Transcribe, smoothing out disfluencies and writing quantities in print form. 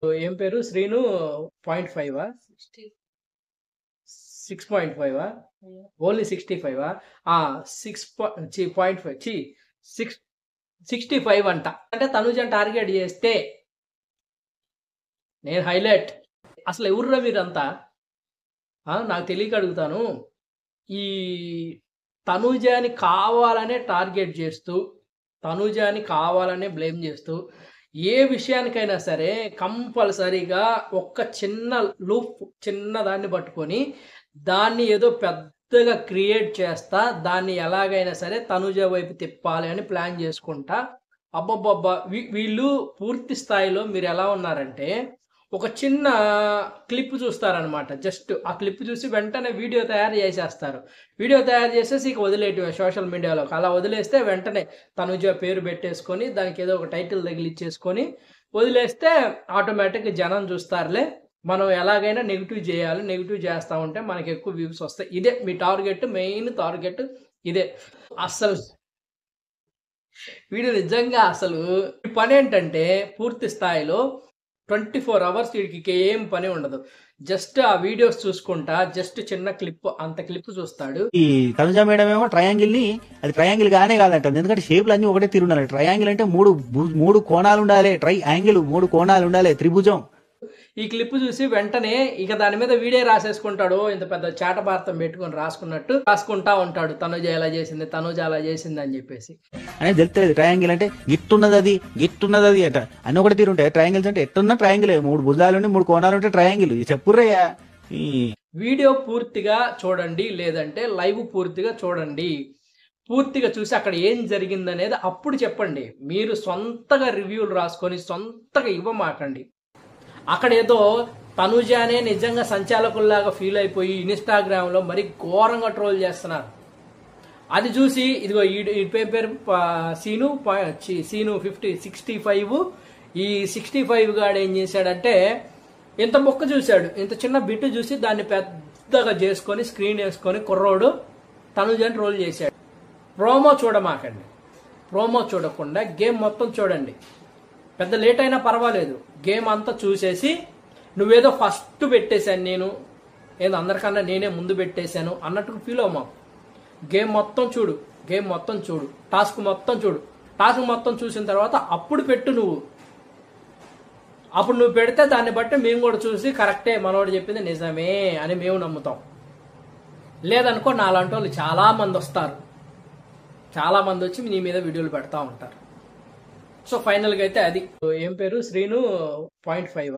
ఏం పేరు శ్రీను 0.5 6.5 ఓన్లీ 65 6.5 65 అంట. అంటే తనుజని టార్గెట్ చేస్తే నేను హైలైట్. అసలు ఎవర్రా మీరంతా? నాకు తెలియక అడుగుతాను. ఈ తనుజని కావాలనే టార్గెట్ చేస్తూ, తనుజని కావాలనే బ్లేమ్ చేస్తూ, ఏ విషయానికైనా సరే కంపల్సరీగా ఒక్క చిన్న లూప్ చిన్నదాన్ని పట్టుకొని దాన్ని ఏదో పెద్దగా క్రియేట్ చేస్తా, దాన్ని ఎలాగైనా సరే తనుజ వైపు తిప్పాలి అని ప్లాన్ చేసుకుంటా. అబ్బబ్బబ్బా! వీళ్ళు పూర్తి స్థాయిలో మీరు ఎలా ఉన్నారంటే, ఒక చిన్న క్లిప్ చూస్తారనమాట. జస్ట్ ఆ క్లిప్ చూసి వెంటనే వీడియో తయారు చేసేస్తారు. వీడియో తయారు చేసేసి ఇక వదిలేయటమే సోషల్ మీడియాలో. అలా వదిలేస్తే వెంటనే తనుజ పేరు పెట్టేసుకొని దానికి ఏదో ఒక టైటిల్ తగిలిచ్చేసుకొని వదిలేస్తే ఆటోమేటిక్గా జనం చూస్తారులే, మనం ఎలాగైనా నెగిటివ్ చేయాలి, నెగిటివ్ చేస్తూ ఉంటే మనకి ఎక్కువ వ్యూస్ వస్తాయి. ఇదే మీ టార్గెట్, మెయిన్ టార్గెట్ ఇదే. అస్సలు వీడు నిజంగా అసలు పని ఏంటంటే పూర్తి స్థాయిలో 24 అవర్స్ వీడికి ఏం పని ఉండదు. జస్ట్ ఆ వీడియోస్ చూసుకుంటా, జస్ట్ చిన్న క్లిప్, అంత క్లిప్ చూస్తాడు. ఈ తనుజ మేడం ఏమో ట్రయాంగిల్ ని అది ట్రయాంగిల్ గానే కాదంట. ఎందుకంటే షేప్లు అన్ని ఒకటే తిరుగుండాలి. ట్రయాంగిల్ అంటే మూడు కోణాలు ఉండాలి. ట్రయాంగిల్ 3 కోణాలు ఉండాలి. త్రిభుజం. ఈ క్లిప్ చూసి వెంటనే ఇక దాని మీద వీడియో రాసేసుకుంటాడు. ఇంత పెద్ద చాట భారతం పెట్టుకొని రాసుకున్నట్టు రాసుకుంటా ఉంటాడు. తనుజ ఎలా చేసింది, తనుజ అలా చేసింది అని చెప్పేసి అనేది తెలుస్తుంది. ట్రయాంగిల్ అంటే గిట్టున్నది అది, గిట్టున్నది అది అంట. అన్ని ఒకటి తీరుంటాయి. ట్రయాంగిల్స్ అంటే ఎట్టున్న ట్రయాంగిల్, 3 భుజాలు ఉండి 3 కోణాలు ఉంటే ట్రయాంగిల్. చెప్పుర్రయ్యా. వీడియో పూర్తిగా చూడండి, లేదంటే లైవ్ పూర్తిగా చూడండి. పూర్తిగా చూసి అక్కడ ఏం జరిగిందనేది అప్పుడు చెప్పండి. మీరు సొంతగా రివ్యూలు రాసుకొని సొంతగా ఇవ్వమాకండి. అక్కడ ఏదో తనుజానే నిజంగా సంచాలకుల్లాగా ఫీల్ అయిపోయి ఇన్స్టాగ్రామ్లో మరీ ఘోరంగా ట్రోల్ చేస్తున్నారు. అది చూసి ఇదిగో ఈ పేరు సీను 65 ఈ 65 గాడు ఏం చేశాడంటే ఇంత మొక్క చూశాడు, ఇంత చిన్న బిట్టు చూసి దాన్ని పెద్దగా చేసుకొని స్క్రీన్ వేసుకొని కుర్రోడు తనుజని ట్రోల్ చేశాడు. ప్రోమో చూడమాకండి. ప్రోమో చూడకుండా గేమ్ మొత్తం చూడండి. పెద్ద లేట్ అయినా పర్వాలేదు, గేమ్ అంతా చూసేసి నువ్వేదో ఫస్ట్ పెట్టేశాను, నేను ఏదో అందరికన్నా నేనే ముందు పెట్టేశాను అన్నట్టు ఫీల్ అవ్వమా. గేమ్ మొత్తం చూడు, గేమ్ మొత్తం చూడు, టాస్క్ మొత్తం చూడు. టాస్క్ మొత్తం చూసిన తర్వాత అప్పుడు పెట్టు నువ్వు. అప్పుడు నువ్వు పెడితే దాన్ని బట్టి మేము కూడా చూసి కరెక్టే, మనోడు చెప్పింది నిజమే అని మేము నమ్ముతాం. లేదనుకో నాలాంటి వాళ్ళు చాలా మంది వస్తారు, చాలా మంది వచ్చి నీ మీద వీడియోలు పెడతా ఉంటారు. సో ఫైనల్గా అయితే అది. ఏం పేరు శ్రీను 0.5